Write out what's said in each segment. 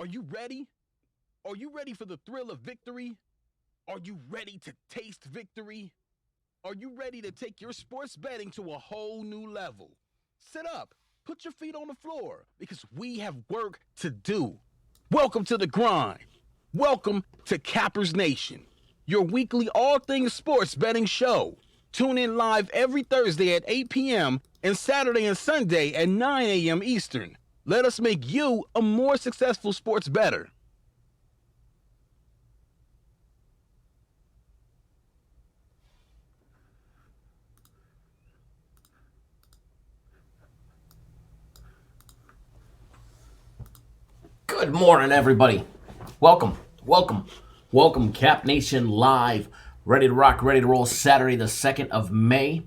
Are you ready? Are you ready for the thrill of victory? Are you ready to taste victory? Are you ready to take your sports betting to a whole new level? Sit up, put your feet on the floor, because we have work to do. Welcome to the grind. Welcome to Cappers Nation, your weekly all things sports betting show. Tune in live every Thursday at 8 p.m. and Saturday and Sunday at 9 a.m. Eastern. Let us make you a more successful sports bettor. Good morning, everybody. Welcome, Cap Nation Live. Ready to rock, ready to roll. Saturday, the 2nd of May.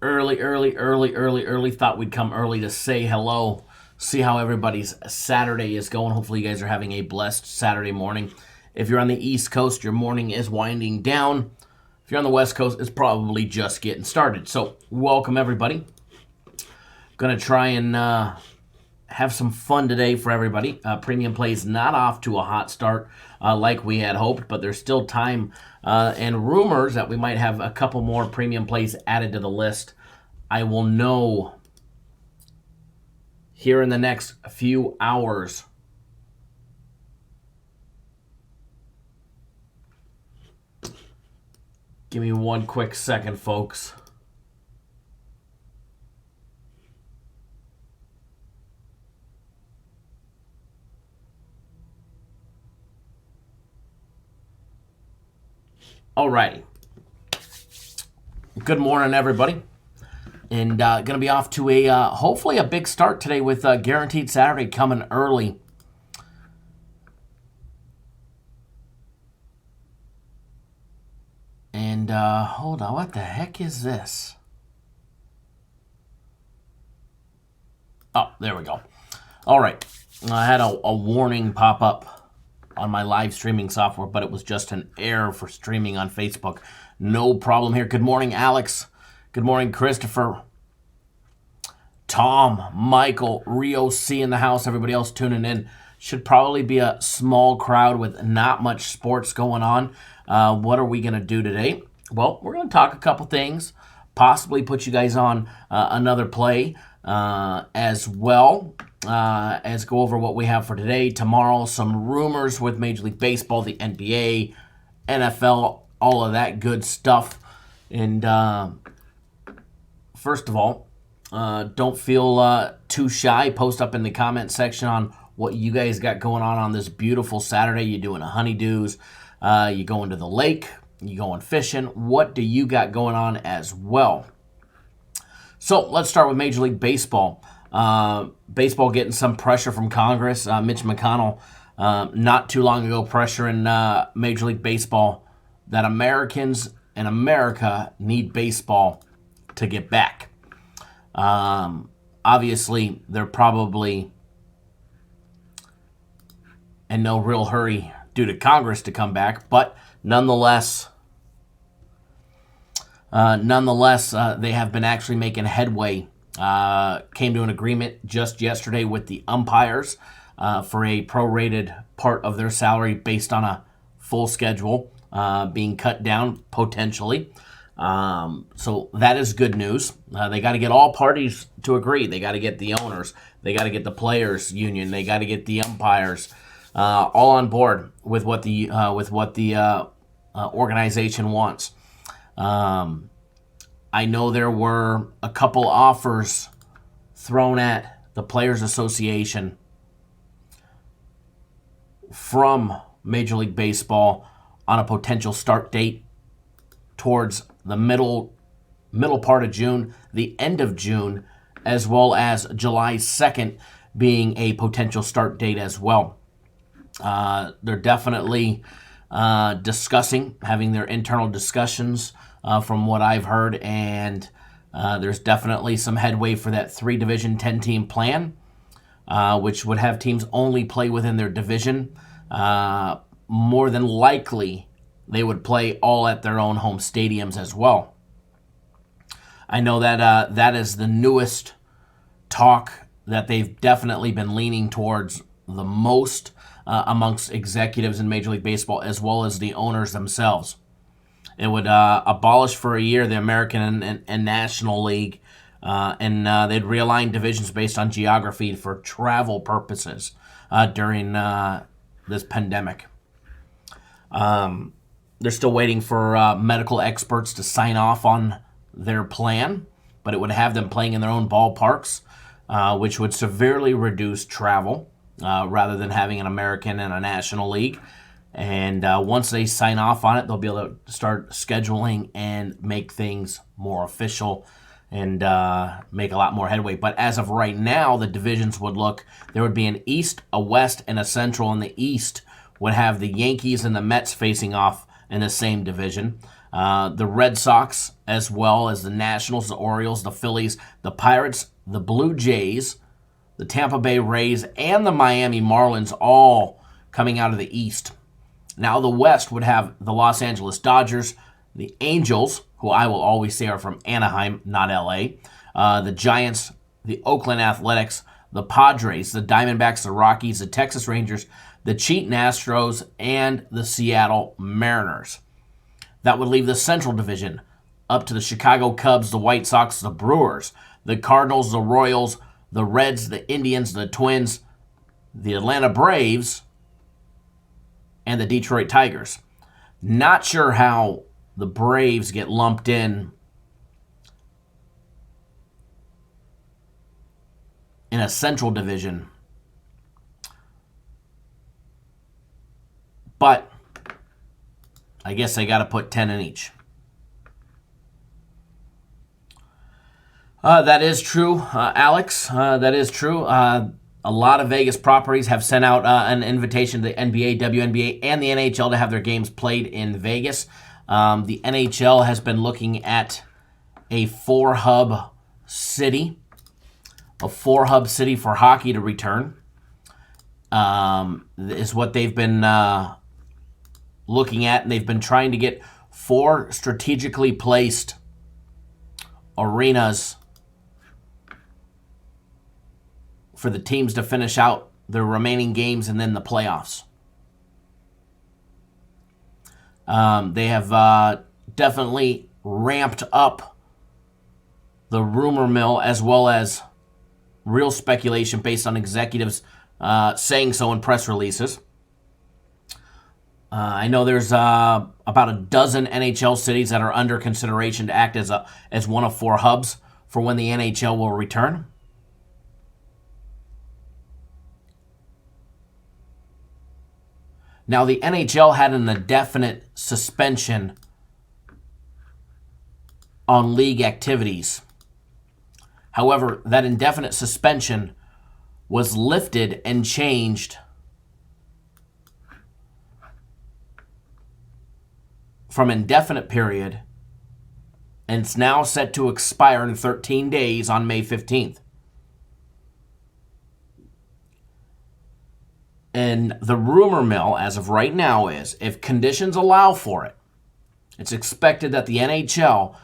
Early. Thought we'd come early to say hello. See how everybody's Saturday is going. Hopefully you guys are having a blessed Saturday morning. If you're on the East Coast, your morning is winding down. If you're on the West Coast, it's probably just getting started. So, welcome, everybody. Gonna try and have some fun today for everybody. Premium plays not off to a hot start like we had hoped, but there's still time and rumors that we might have a couple more premium plays added to the list. I will know here in the next few hours. Give me one quick second, folks. Alrighty. Good morning, everybody. And going to be off to a hopefully a big start today with Guaranteed Saturday coming early. And hold on, what the heck is this? Oh, there we go. All right. I had a warning pop up on my live streaming software, but it was just an error for streaming on Facebook. No problem here. Good morning, Alex. Good morning, Christopher. Tom, Michael, Rio C in the house. Everybody else tuning in. Should probably be a small crowd with not much sports going on. What are we going to do today? Well, we're going to talk a couple things. Possibly put you guys on another play as well. As go over what we have for today. Tomorrow, some rumors with Major League Baseball, the NBA, NFL, all of that good stuff. And first of all, don't feel too shy. Post up in the comment section on what you guys got going on this beautiful Saturday. You doing a honeydews? You going to the lake? You going fishing? What do you got going on as well? So let's start with Major League Baseball. Baseball getting some pressure from Congress. Mitch McConnell not too long ago pressuring Major League Baseball that Americans and America need baseball to get back. Obviously, they're probably in no real hurry due to Congress to come back, but nonetheless, they have been actually making headway. Came to an agreement just yesterday with the umpires for a prorated part of their salary based on a full schedule being cut down potentially. So that is good news. They got to get all parties to agree. They got to get the owners. They got to get the players union. They got to get the umpires all on board with what the organization wants. I know there were a couple offers thrown at the Players Association from Major League Baseball on a potential start date towards the middle part of June, the end of June, as well as July 2nd being a potential start date as well. They're definitely discussing, having their internal discussions from what I've heard, and there's definitely some headway for that 3-division, 10-team plan, which would have teams only play within their division. More than likely, they would play all at their own home stadiums as well. I know that that is the newest talk that they've definitely been leaning towards the most amongst executives in Major League Baseball, as well as the owners themselves. It would abolish for a year the American and National League, and they'd realign divisions based on geography for travel purposes during this pandemic. They're still waiting for medical experts to sign off on their plan, but it would have them playing in their own ballparks, which would severely reduce travel rather than having an American and a National League. And once they sign off on it, they'll be able to start scheduling and make things more official and make a lot more headway. But as of right now, the divisions would look, there would be an East, a West, and a Central. And the East would have the Yankees and the Mets facing off in the same division. The Red Sox, as well as the Nationals, the Orioles, the Phillies, the Pirates, the Blue Jays, the Tampa Bay Rays, and the Miami Marlins all coming out of the East. Now the West would have the Los Angeles Dodgers, the Angels, who I will always say are from Anaheim, not LA, the Giants, the Oakland Athletics, the Padres, the Diamondbacks, the Rockies, the Texas Rangers, the Cheating Astros, and the Seattle Mariners. That would leave the Central Division up to the Chicago Cubs, the White Sox, the Brewers, the Cardinals, the Royals, the Reds, the Indians, the Twins, the Atlanta Braves, and the Detroit Tigers. Not sure how the Braves get lumped in a Central Division. But I guess they got to put 10 in each. That is true, Alex. That is true. A lot of Vegas properties have sent out an invitation to the NBA, WNBA, and the NHL to have their games played in Vegas. The NHL has been looking at a four-hub city for hockey to return. Is what they've been looking at, and they've been trying to get 4 strategically placed arenas for the teams to finish out their remaining games and then the playoffs. They have definitely ramped up the rumor mill, as well as real speculation based on executives saying so in press releases. I know there's about a dozen NHL cities that are under consideration to act as one of 4 hubs for when the NHL will return. Now, the NHL had an indefinite suspension on league activities. However, that indefinite suspension was lifted and changed from indefinite period, and it's now set to expire in 13 days on May 15th. And the rumor mill, as of right now, is if conditions allow for it, it's expected that the NHL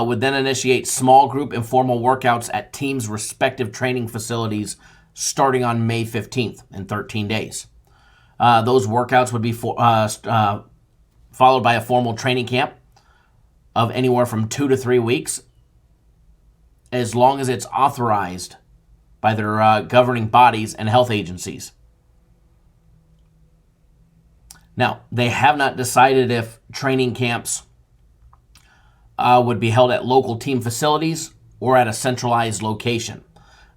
would then initiate small group informal workouts at teams' respective training facilities starting on May 15th in 13 days. Those workouts would be followed by a formal training camp of anywhere from 2 to 3 weeks, as long as it's authorized by their governing bodies and health agencies. Now, they have not decided if training camps would be held at local team facilities or at a centralized location.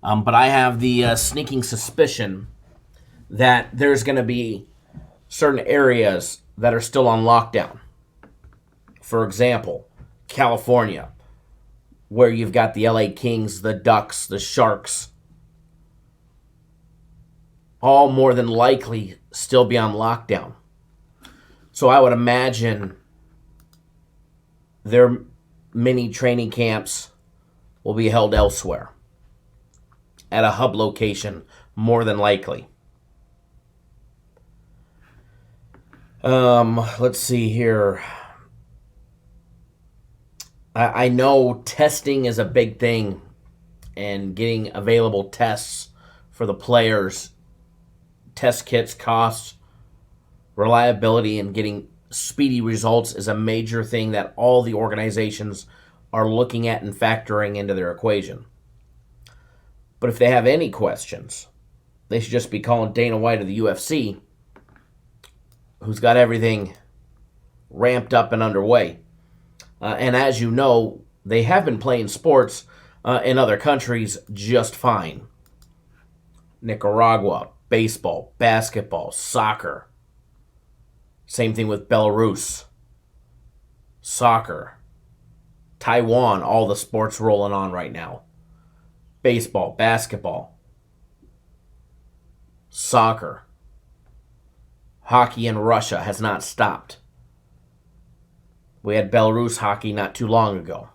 But I have the sneaking suspicion that there's going to be certain areas that are still on lockdown. For example, California, where you've got the LA Kings, the Ducks, the Sharks, all more than likely still be on lockdown. So I would imagine their mini training camps will be held elsewhere at a hub location, more than likely. Let's see here. I know testing is a big thing and getting available tests for the players, test kits, costs, reliability, and getting speedy results is a major thing that all the organizations are looking at and factoring into their equation. But if they have any questions, they should just be calling Dana White of the UFC, who's got everything ramped up and underway. And as you know, they have been playing sports in other countries just fine. Nicaragua, baseball, basketball, soccer. Same thing with Belarus, soccer, Taiwan, all the sports rolling on right now. Baseball, basketball, soccer. Hockey in Russia has not stopped. We had Belarus hockey not too long ago.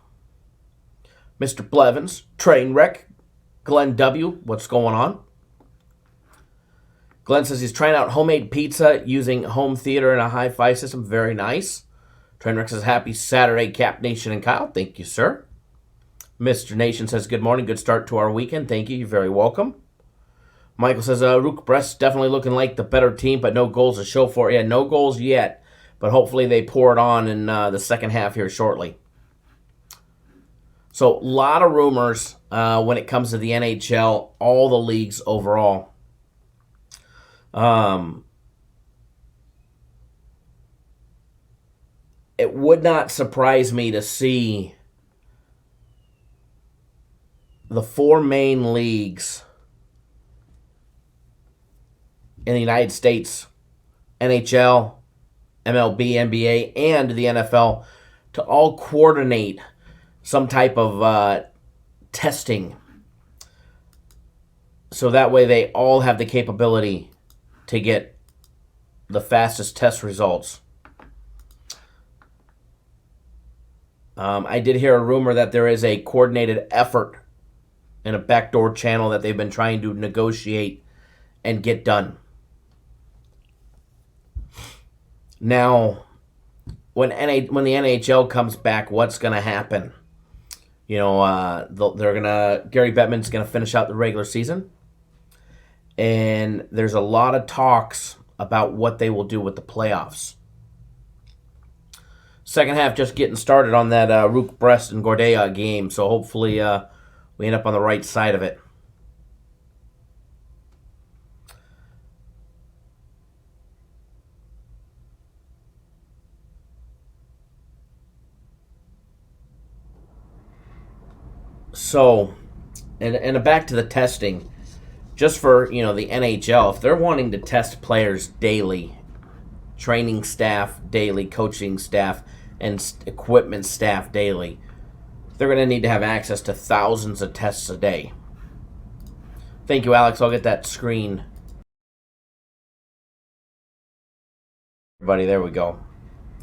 Mr. Blevins, Trainwreck, Glenn W., what's going on? Glenn says he's trying out homemade pizza using home theater and a hi-fi system. Very nice. Trainwreck says happy Saturday, Cap Nation and Kyle. Thank you, sir. Mr. Nation says good morning. Good start to our weekend. Thank you. You're very welcome. Michael says Rook Brest definitely looking like the better team, but no goals to show for it. Yeah, no goals yet, but hopefully they pour it on in the second half here shortly. So a lot of rumors when it comes to the NHL, all the leagues overall. It would not surprise me to see the four main leagues in the United States, NHL, MLB, NBA, and the NFL, to all coordinate some type of testing. So that way they all have the capability to get the fastest test results. I did hear a rumor that there is a coordinated effort in a backdoor channel that they've been trying to negotiate and get done. Now, when the NHL comes back, what's going to happen? You know, Gary Bettman's going to finish out the regular season. And there's a lot of talks about what they will do with the playoffs. Second half just getting started on that Rook Brest and Gordea game, so hopefully we end up on the right side of it. So, and back to the testing. Just for, the NHL, if they're wanting to test players daily, training staff daily, coaching staff, and equipment staff daily, they're going to need to have access to thousands of tests a day. Thank you, Alex. I'll get that screen. Everybody, there we go.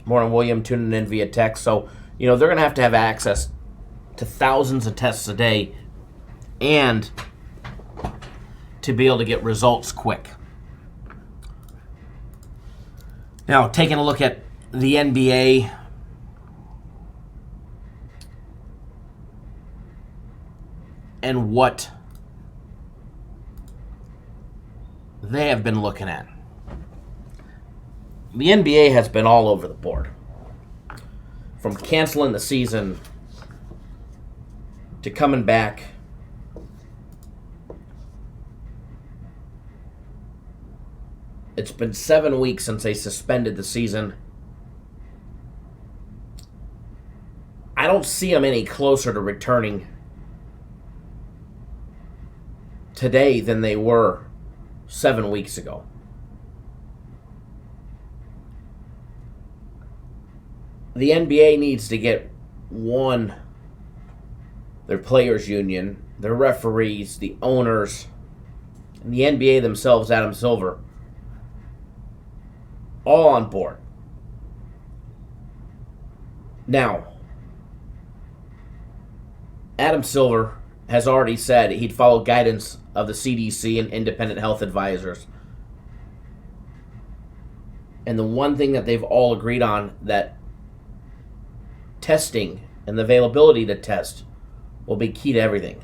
Morning, William, tuning in via text. So, they're going to have access to thousands of tests a day and to be able to get results quick. Now, taking a look at the NBA, and what they have been looking at. The NBA has been all over the board. From canceling the season to coming back. It's been 7 weeks since they suspended the season. I don't see them any closer to returning today than they were 7 weeks ago. The NBA needs to get their players' union, their referees, the owners, and the NBA themselves, Adam Silver, all on board. Now, Adam Silver has already said he'd follow guidance of the CDC and independent health advisors. And the one thing that they've all agreed on, that testing and the availability to test will be key to everything.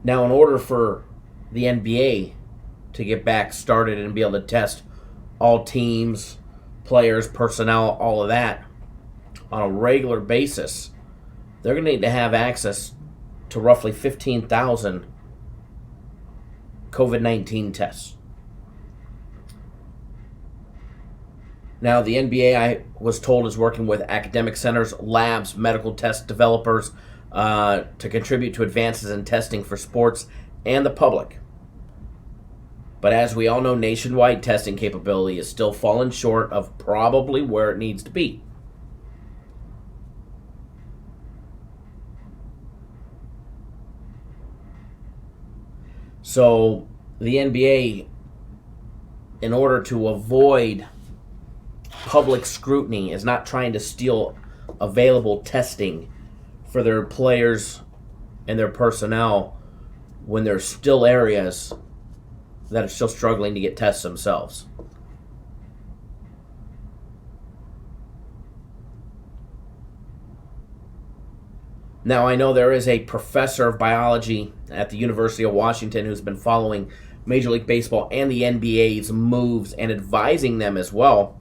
Now, in order for the NBA to get back started and be able to test all teams, players, personnel, all of that on a regular basis, they're going to need to have access to roughly 15,000 COVID-19 tests. Now, the NBA, I was told, is working with academic centers, labs, medical test developers to contribute to advances in testing for sports and the public. But as we all know, nationwide testing capability is still falling short of probably where it needs to be. So the NBA, in order to avoid public scrutiny, is not trying to steal available testing for their players and their personnel when there's still areas that are still struggling to get tests themselves. Now, I know there is a professor of biology at the University of Washington who's been following Major League Baseball and the NBA's moves and advising them as well.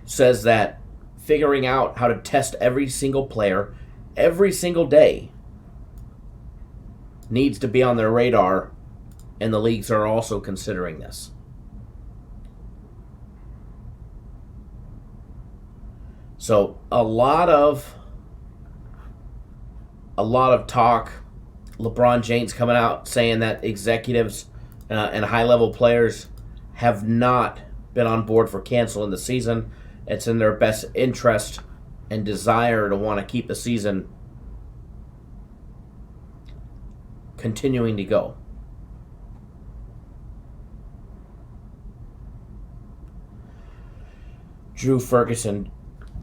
Says that figuring out how to test every single player every single day needs to be on their radar, and the leagues are also considering this. So a lot of talk. LeBron James coming out saying that executives and high-level players have not been on board for canceling the season. It's in their best interest and desire to want to keep the season continuing to go. Drew Ferguson.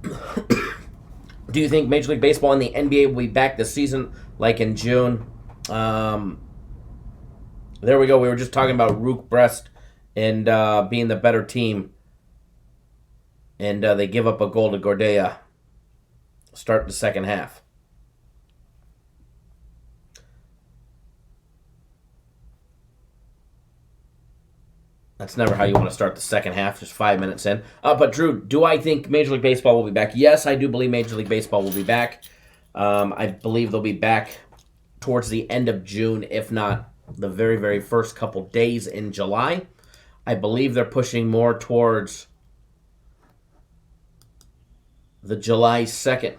Do you think Major League Baseball and the NBA will be back this season like in June? There we go. We were just talking about Rook Brest and being the better team. And they give up a goal to Gordea. Start the second half. That's never how you want to start the second half, just 5 minutes in. But Drew, do I think Major League Baseball will be back? Yes, I do believe Major League Baseball will be back. I believe they'll be back towards the end of June, if not the very, very first couple days in July. I believe they're pushing more towards the July 2nd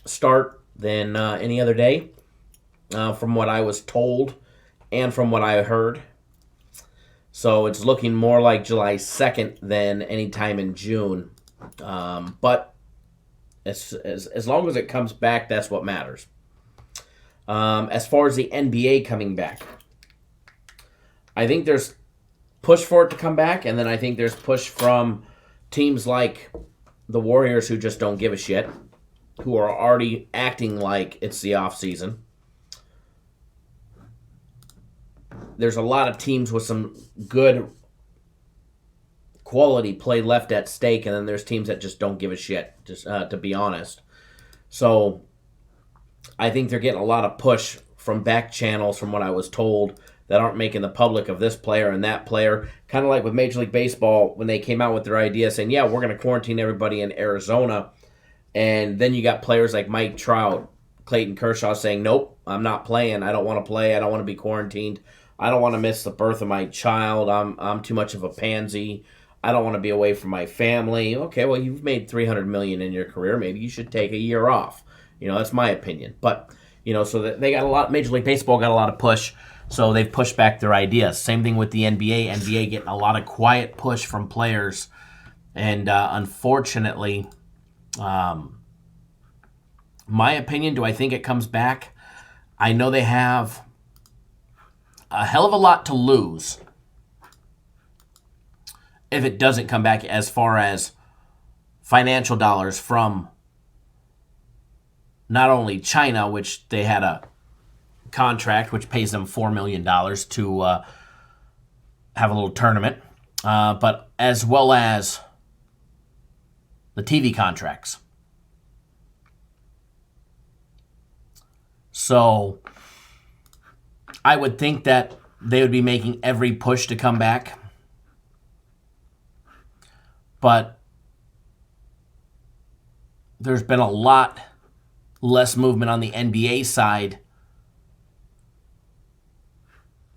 start than any other day, from what I was told and from what I heard. So it's looking more like July 2nd than any time in June. But as long as it comes back, that's what matters. As far as the NBA coming back, I think there's push for it to come back, and then I think there's push from teams like the Warriors who just don't give a shit, who are already acting like it's the off season. There's a lot of teams with some good quality play left at stake, and then there's teams that just don't give a shit, just to be honest. So I think they're getting a lot of push from back channels, from what I was told, that aren't making the public of this player and that player. Kind of like with Major League Baseball when they came out with their idea saying, yeah, we're going to quarantine everybody in Arizona. And then you got players like Mike Trout, Clayton Kershaw saying, nope, I'm not playing. I don't want to play. I don't want to be quarantined. I don't want to miss the birth of my child. I'm too much of a pansy. I don't want to be away from my family. Okay, well, you've made $300 million in your career. Maybe you should take a year off. That's my opinion. But, so that they got a lot. Major League Baseball got a lot of push, so they've pushed back their ideas. Same thing with the NBA. NBA getting a lot of quiet push from players. And unfortunately, my opinion, do I think it comes back? I know they have a hell of a lot to lose if it doesn't come back, as far as financial dollars from not only China, which they had a contract which pays them $4 million to have a little tournament, but as well as the TV contracts. So I would think that they would be making every push to come back. But there's been a lot less movement on the NBA side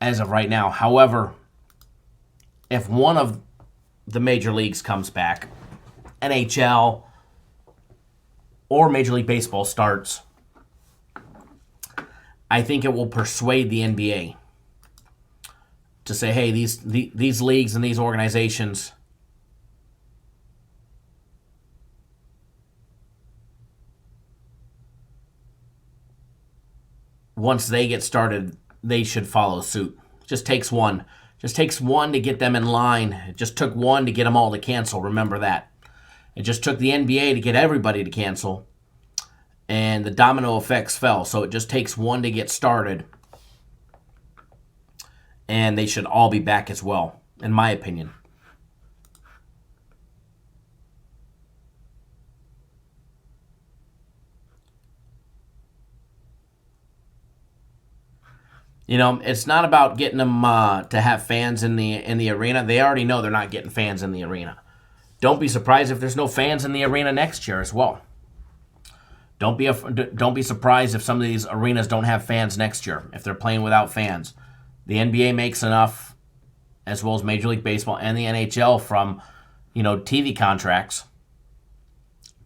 as of right now. However, if one of the major leagues comes back, NHL or Major League Baseball starts, I think it will persuade the NBA to say, hey, these leagues and these organizations once they get started, they should follow suit. Just takes one. Just takes one to get them in line. It just took one to get them all to cancel. Remember that. It just took the NBA to get everybody to cancel. And the domino effects fell. So it just takes one to get started. And they should all be back as well, in my opinion. You know, it's not about getting them to have fans in the arena. They already know they're not getting fans in the arena. Don't be surprised if there's no fans in the arena next year as well. Don't be surprised if some of these arenas don't have fans next year, if they're playing without fans. The NBA makes enough, as well as Major League Baseball and the NHL, from, TV contracts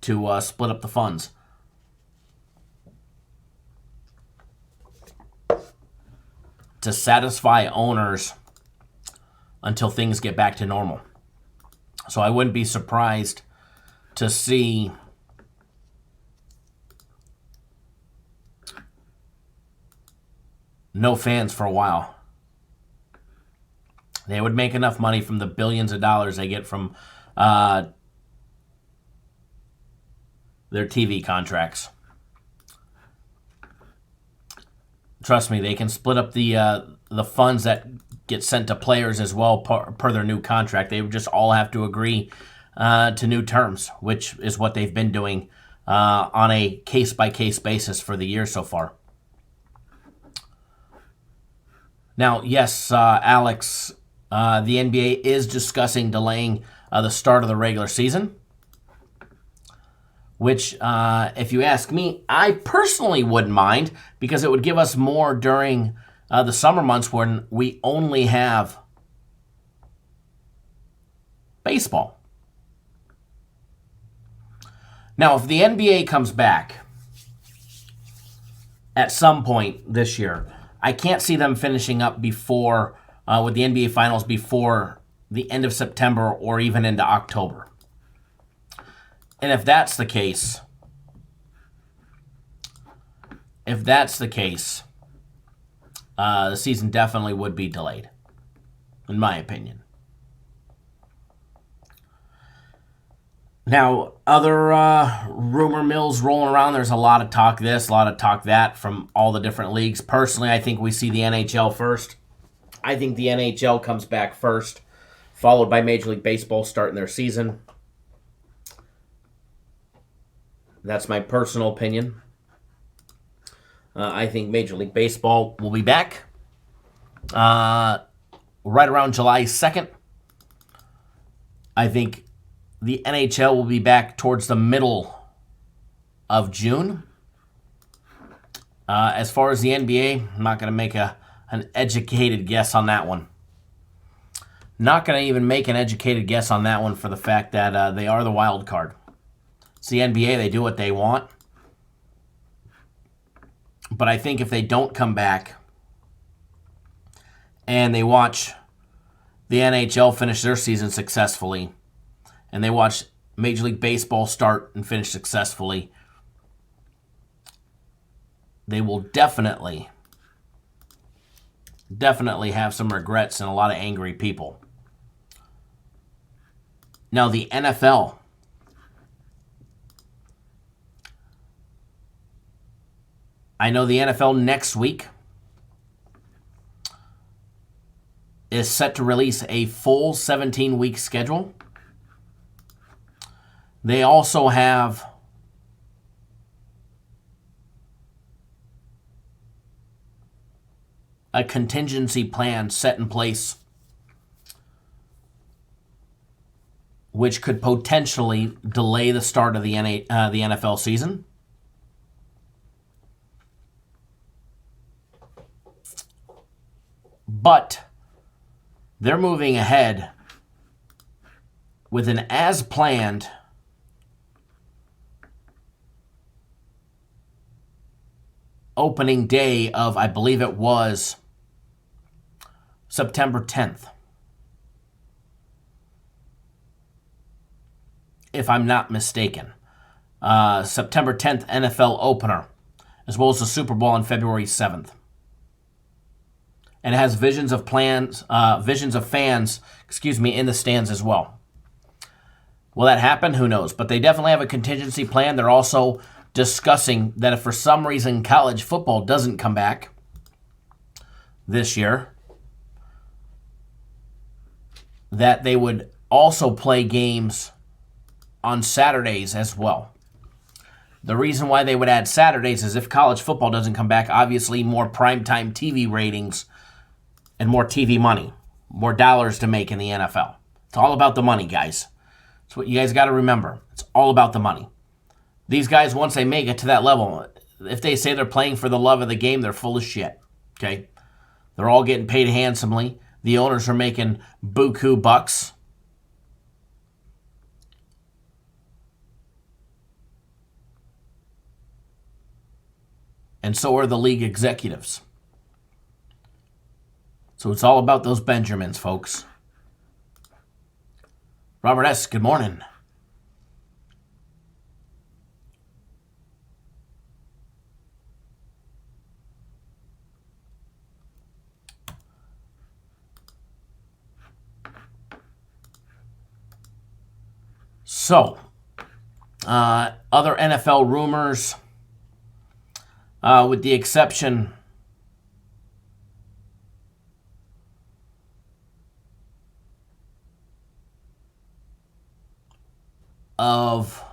to split up the funds. To satisfy owners until things get back to normal. So I wouldn't be surprised to see no fans for a while. They would make enough money from the billions of dollars they get from their TV contracts. Trust me, they can split up the funds that get sent to players as well per their new contract. They would just all have to agree to new terms, which is what they've been doing on a case-by-case basis for the year so far. Now, yes, Alex, the NBA is discussing delaying the start of the regular season, which, if you ask me, I personally wouldn't mind, because it would give us more during the summer months when we only have baseball. Now, if the NBA comes back at some point this year, I can't see them finishing up before, with the NBA Finals, before the end of September or even into October. And if that's the case, the season definitely would be delayed, in my opinion. Now, other rumor mills rolling around. There's a lot of talk this, a lot of talk that from all the different leagues. Personally, I think we see the NHL first. I think the NHL comes back first, followed by Major League Baseball starting their season. That's my personal opinion. I think Major League Baseball will be back right around July 2nd. I think the NHL will be back towards the middle of June. As far as the NBA, I'm not going to make an educated guess on that one. Not going to even make an educated guess on that one for the fact that they are the wild card. It's the NBA, they do what they want. But I think if they don't come back and they watch the NHL finish their season successfully, and they watch Major League Baseball start and finish successfully, they will definitely have some regrets and a lot of angry people. Now, the NFL. I know the NFL next week is set to release a full 17-week schedule. They also have a contingency plan set in place which could potentially delay the start of the NFL season. But they're moving ahead with an as-planned opening day of, I believe it was, September 10th. If I'm not mistaken. September 10th NFL opener, as well as the Super Bowl on February 7th. And it has visions of fans, in the stands as well. Will that happen? Who knows? But they definitely have a contingency plan. They're also discussing that if for some reason college football doesn't come back this year, that they would also play games on Saturdays as well. The reason why they would add Saturdays is if college football doesn't come back, obviously more primetime TV ratings and more TV money, more dollars to make in the NFL. It's all about the money, guys. That's what you guys got to remember. It's all about the money. These guys, once they make it to that level, if they say they're playing for the love of the game, they're full of shit. Okay? They're all getting paid handsomely. The owners are making buku bucks. And so are the league executives. So it's all about those Benjamins, folks. Robert S., good morning. So, other NFL rumors, with the exception of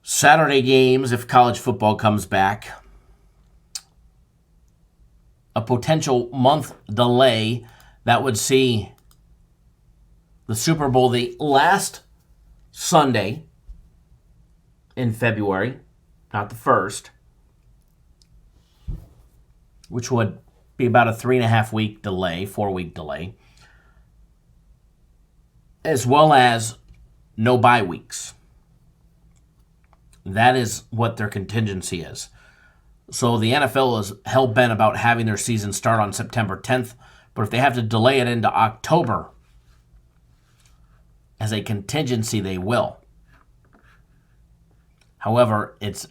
Saturday games, if college football comes back, a potential month delay that would see the Super Bowl the last Sunday in February, not the first, which would be about a 3.5-week delay, 4-week delay, as well as no bye weeks. That is what their contingency is. So the NFL is hell-bent about having their season start on September 10th, but if they have to delay it into October as a contingency, they will. However, it's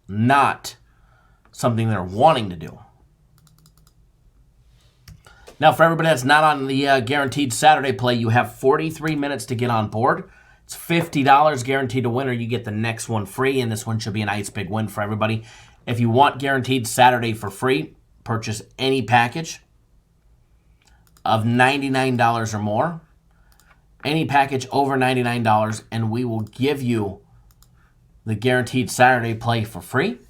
not something they're wanting to do. Now, for everybody that's not on the guaranteed Saturday play, you have 43 minutes to get on board. It's $50 guaranteed to win, or you get the next one free, and this one should be a nice big win for everybody. If you want guaranteed Saturday for free, purchase any package of $99 or more. Any package over $99, and we will give you the guaranteed Saturday play for free.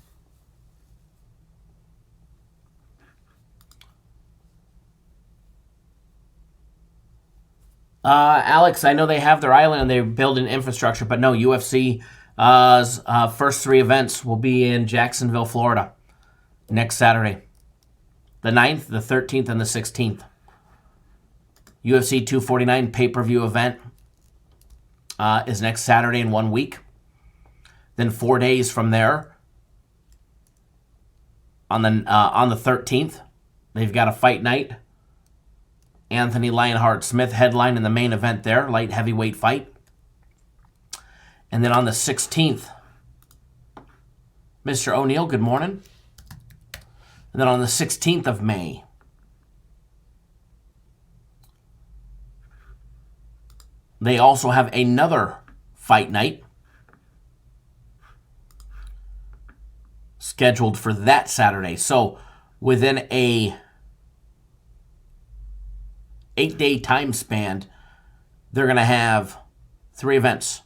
Alex, I know they have their island and they're building infrastructure, but no, UFC's first 3 events will be in Jacksonville, Florida next Saturday. The 9th, the 13th, and the 16th. UFC 249 pay-per-view event is next Saturday in 1 week. Then 4 days from there, on the 13th, they've got a fight night. Anthony Lionheart Smith headline in the main event there, light heavyweight fight. And then on the 16th, Mr. O'Neill, good morning. And then on the 16th of May, they also have another fight night scheduled for that Saturday. So within a 8-day time span, they're going to have 3 events.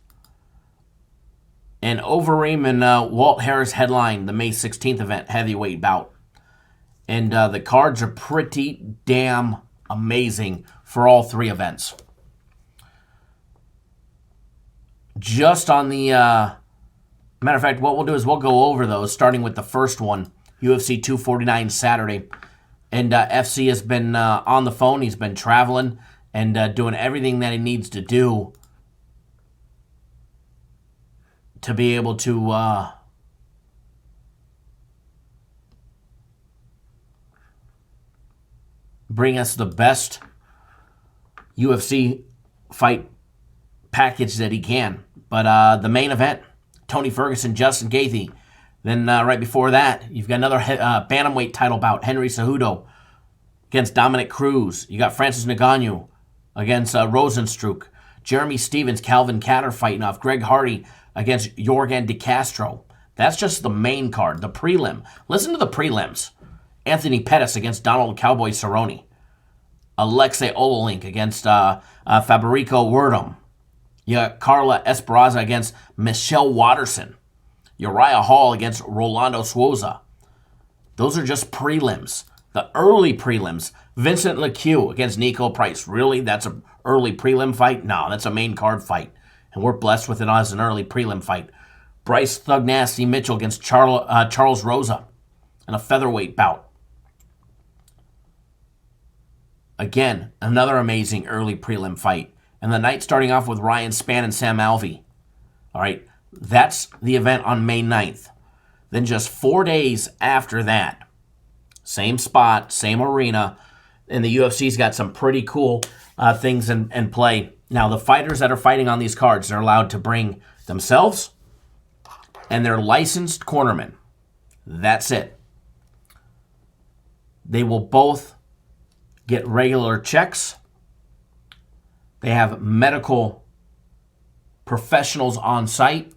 And Overeem and Walt Harris headline the May 16th event, heavyweight bout. And the cards are pretty damn amazing for all three events. Just on the... matter of fact, what we'll do is we'll go over those, starting with the first one, UFC 249 Saturday. And FC has been on the phone. He's been traveling and doing everything that he needs to do to be able to bring us the best UFC fight package that he can. But the main event, Tony Ferguson, Justin Gaethje. Then right before that, you've got another bantamweight title bout, Henry Cejudo against Dominic Cruz. You got Francis Ngannou against Rosenstruck. Jeremy Stevens, Calvin Kattar fighting off. Greg Hardy against Yorgan De Castro. That's just the main card, the prelim. Listen to the prelims. Anthony Pettis against Donald Cowboy Cerrone. Alexei Oleinik against Fabrizio Werdum. You got Carla Esparza against Michelle Watterson. Uriah Hall against Rolando Souza. Those are just prelims. The early prelims. Vincent Lequeux against Nico Price. Really? That's an early prelim fight? No, that's a main card fight. And we're blessed with it as an early prelim fight. Bryce Thug Nasty Mitchell against Charles Rosa in a featherweight bout. Again, another amazing early prelim fight. And the night starting off with Ryan Spann and Sam Alvey. All right, that's the event on May 9th. Then just 4 days after that, same spot, same arena, and the UFC's got some pretty cool things in play. Now, the fighters that are fighting on these cards are allowed to bring themselves and their licensed cornermen. That's it. They will both get regular checks. They have medical professionals on site.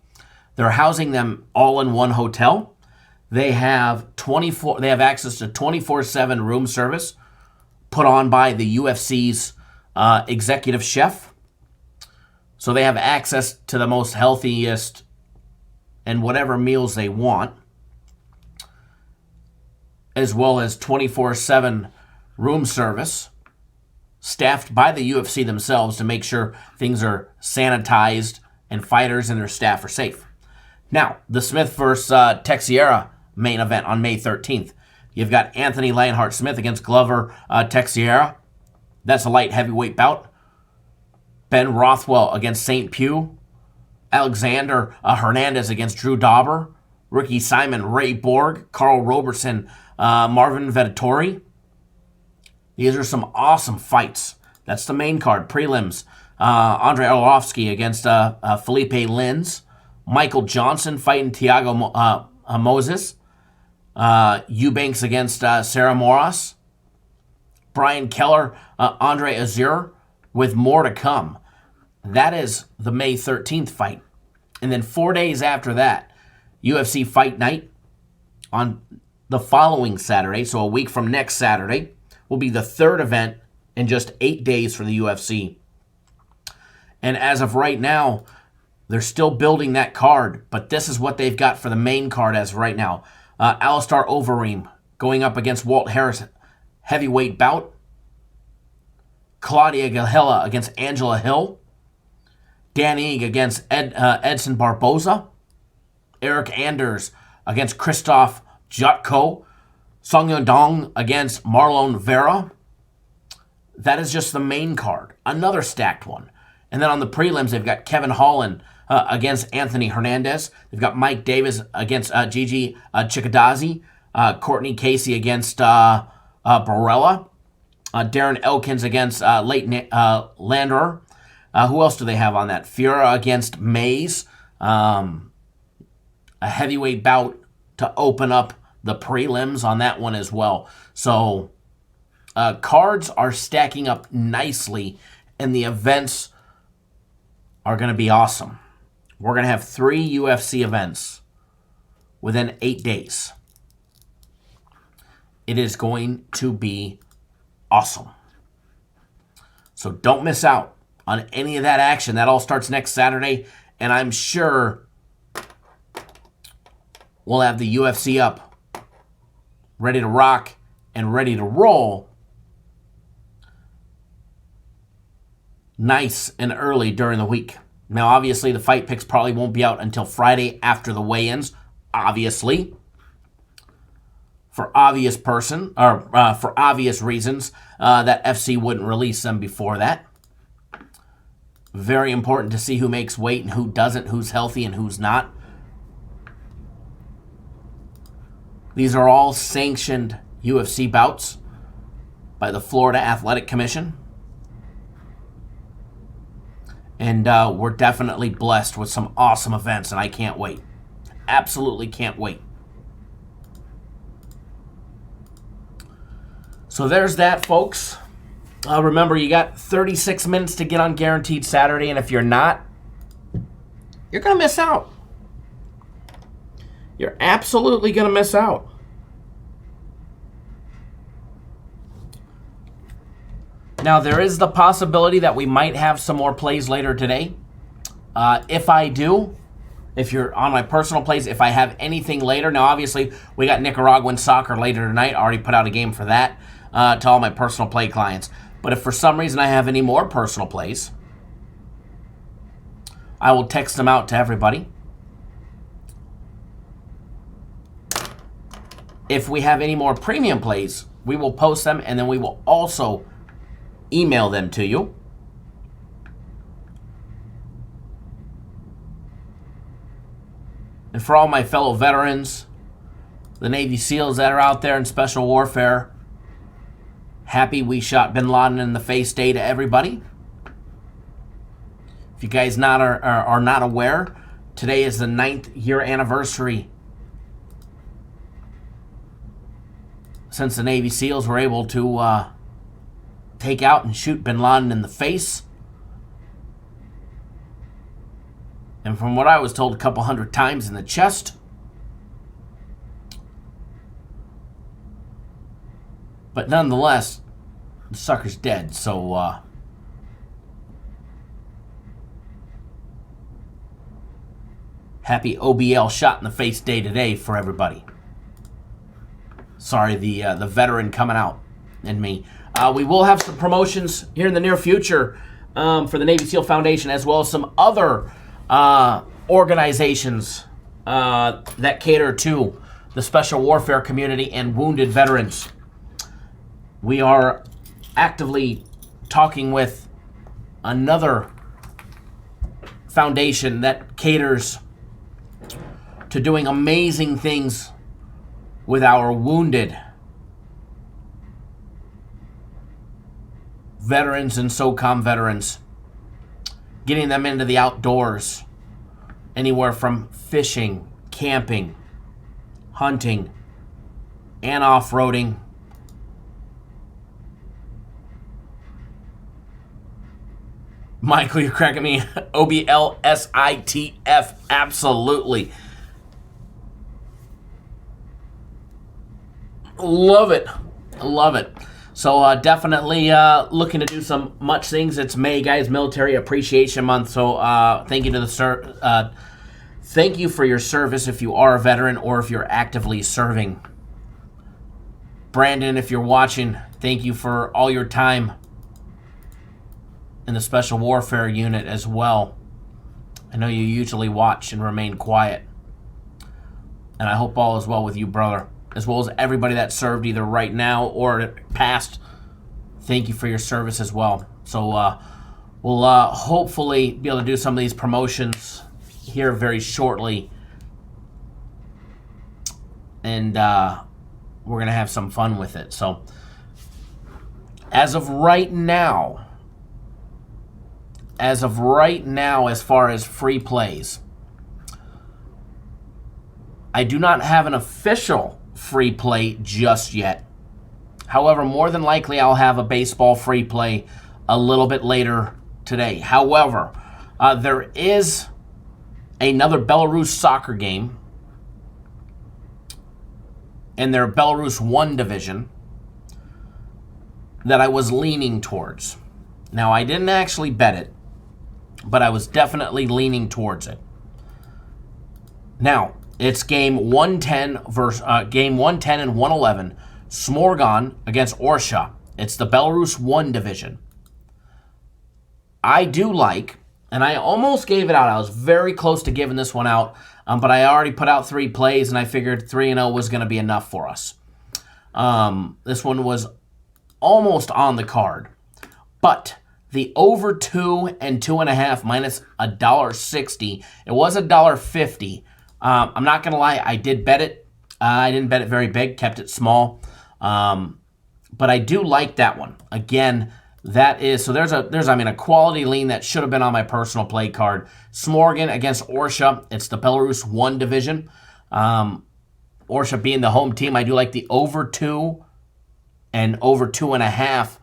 They're housing them all in one hotel. They have access to 24/7 room service put on by the UFC's executive chef. So they have access to the most healthiest and whatever meals they want, as well as 24/7 room service staffed by the UFC themselves to make sure things are sanitized and fighters and their staff are safe. Now, the Smith versus Teixeira main event on May 13th. You've got Anthony Lionheart Smith against Glover Teixeira. That's a light heavyweight bout. Ben Rothwell against St. Pugh. Alexander Hernandez against Drew Dauber. Ricky Simon, Ray Borg. Carl Robertson, Marvin Vettori. These are some awesome fights. That's the main card. Prelims. Andrei Arlovsky against Felipe Lins. Michael Johnson fighting Thiago Moses. Eubanks against Sarah Moras. Brian Keller, Andre Azur, with more to come. That is the May 13th fight. And then 4 days after that, UFC Fight Night on the following Saturday, so a week from next Saturday, will be the third event in just 8 days for the UFC. And as of right now, they're still building that card, but this is what they've got for the main card as of right now. Alistair Overeem going up against Walt Harris, heavyweight bout. Claudia Gahela against Angela Hill. Dan Ige against Edson Barboza. Eric Anders against Christoph Jotko. Song Yadong against Marlon Vera. That is just the main card. Another stacked one. And then on the prelims, they've got Kevin Holland against Anthony Hernandez. They've got Mike Davis against Gigi Chikadze. Courtney Casey against Barella. Darren Elkins against Leighton Landerer. Who else do they have on that? Fiora against Mays. A heavyweight bout to open up the prelims on that one as well. So cards are stacking up nicely, and the events are going to be awesome. We're going to have 3 UFC events within 8 days. It is going to be awesome. So don't miss out on any of that action. That all starts next Saturday, and I'm sure we'll have the UFC up, ready to rock and ready to roll nice and early during the week. Now, obviously, the fight picks probably won't be out until Friday after the weigh-ins, obviously. For obvious reasons, that FC wouldn't release them before that. Very important to see who makes weight and who doesn't, who's healthy and who's not. These are all sanctioned UFC bouts by the Florida Athletic Commission. And we're definitely blessed with some awesome events, and I can't wait. Absolutely can't wait. So there's that, folks. Remember, you got 36 minutes to get on Guaranteed Saturday, and if you're not, you're going to miss out. You're absolutely going to miss out. Now, there is the possibility that we might have some more plays later today. If I do, if you're on my personal plays, if I have anything later. Now, obviously, we got Nicaraguan soccer later tonight. I already put out a game for that to all my personal play clients. But if for some reason I have any more personal plays, I will text them out to everybody. If we have any more premium plays, we will post them, and then we will also email them to you. And for all my fellow veterans, the Navy SEALs that are out there in special warfare, happy we shot Bin Laden in the face day to everybody. If you guys are not aware, today is the 9th year anniversary since the Navy SEALs were able to take out and shoot Bin Laden in the face. And from what I was told, a couple hundred times in the chest. But nonetheless, the sucker's dead, so happy OBL shot in the face day today for everybody. Sorry, the veteran coming out in me. We will have some promotions here in the near future for the Navy SEAL Foundation, as well as some other organizations that cater to the special warfare community and wounded veterans. We are actively talking with another foundation that caters to doing amazing things with our wounded veterans and SOCOM veterans, getting them into the outdoors, anywhere from fishing, camping, hunting, and off-roading. Michael, you're cracking me. OBLSITF, absolutely. Love it. Love it. So definitely looking to do some much things. It's May, guys, Military Appreciation Month. So thank you to the thank you for your service if you are a veteran or if you're actively serving. Brandon, if you're watching, thank you for all your time in the Special Warfare Unit as well. I know you usually watch and remain quiet. And I hope all is well with you, brother. As well as everybody that served either right now or past. Thank you for your service as well. So we'll hopefully be able to do some of these promotions here very shortly. And we're going to have some fun with it. So as of right now, as far as free plays, I do not have an official free play just yet. However, more than likely I'll have a baseball free play a little bit later today. However, there is another Belarus soccer game in their Belarus 1 division that I was leaning towards. Now, I didn't actually bet it, but I was definitely leaning towards it. Now, it's game 110 and 111 Smorgon against Orsha. It's the Belarus 1 division. I do like, and I almost gave it out. I was very close to giving this one out, but I already put out 3 plays, and I figured 3-0 was going to be enough for us. This one was almost on the card. But the over 2 and 2.5 minus $1.60. It was $1.50. I'm not going to lie. I did bet it. I didn't bet it very big. Kept it small. But I do like that one. Again, that is, so there's a quality lean that should have been on my personal play card. Smorgon against Orsha. It's the Belarus 1 division. Orsha being the home team, I do like the over 2 and over 2.5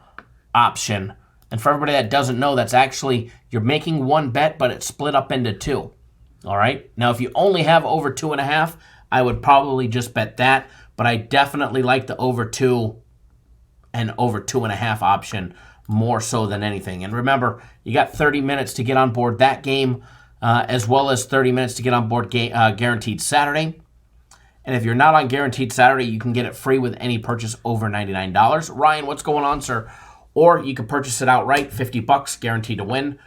option. And for everybody that doesn't know, that's actually, you're making one bet, but it's split up into 2. All right? Now, if you only have over 2.5, I would probably just bet that. But I definitely like the over 2 and over 2.5 option more so than anything. And remember, you got 30 minutes to get on board that game, as well as 30 minutes to get on board Guaranteed Saturday. And if you're not on Guaranteed Saturday, you can get it free with any purchase over $99. Ryan, what's going on, sir? Or you can purchase it outright, $50, guaranteed to win,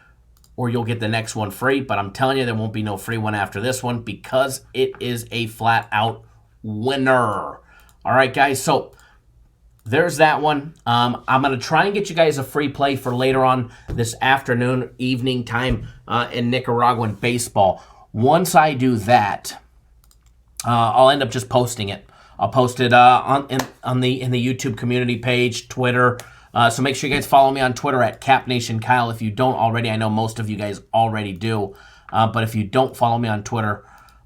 or you'll get the next one free. But I'm telling you, there won't be no free one after this one because it is a flat-out winner. All right, guys, so there's that one. I'm going to try and get you guys a free play for later on this afternoon, evening time in Nicaraguan baseball. Once I do that, I'll end up just posting it. I'll post it in the YouTube community page, Twitter. So make sure you guys follow me on Twitter at CapNationKyle. If you don't already, I know most of you guys already do. But if you don't follow me on Twitter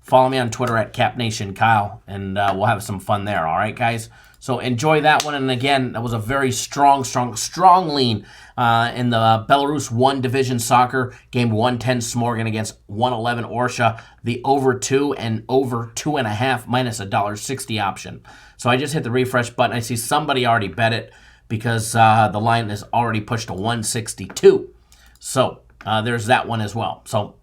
at CapNationKyle, and we'll have some fun there. All right, guys? So enjoy that one. And again, that was a very strong lean in the Belarus 1 Division Soccer. Game 110 Smorgon against 111 Orsha. The over 2 and over 2.5 minus $1.60 option. So I just hit the refresh button. I see somebody already bet it because the line is already pushed to 162. So there's that one as well. So,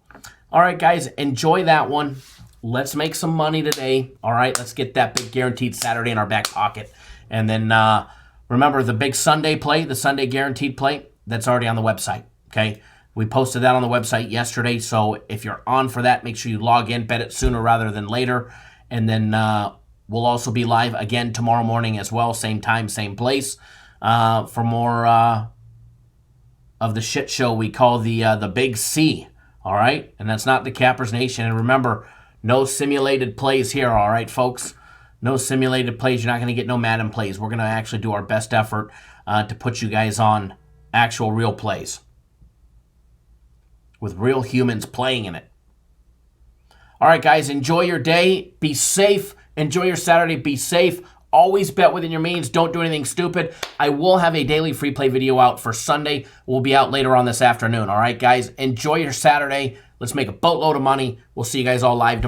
all right, guys, enjoy that one. Let's make some money today. All right, let's get that big Guaranteed Saturday in our back pocket. And then remember the big Sunday play, the Sunday Guaranteed play, that's already on the website, okay? We posted that on the website yesterday, so if you're on for that, make sure you log in, bet it sooner rather than later. And then we'll also be live again tomorrow morning as well, same time, same place, for more of the shit show we call the Big C, all right? And that's not the Cappers Nation. And remember, no simulated plays here, all right, folks? No simulated plays. You're not going to get no Madden plays. We're going to actually do our best effort to put you guys on actual real plays with real humans playing in it. All right, guys, enjoy your day. Be safe. Enjoy your Saturday. Be safe. Always bet within your means. Don't do anything stupid. I will have a daily free play video out for Sunday. We'll be out later on this afternoon. All right, guys, enjoy your Saturday. Let's make a boatload of money. We'll see you guys all live tomorrow.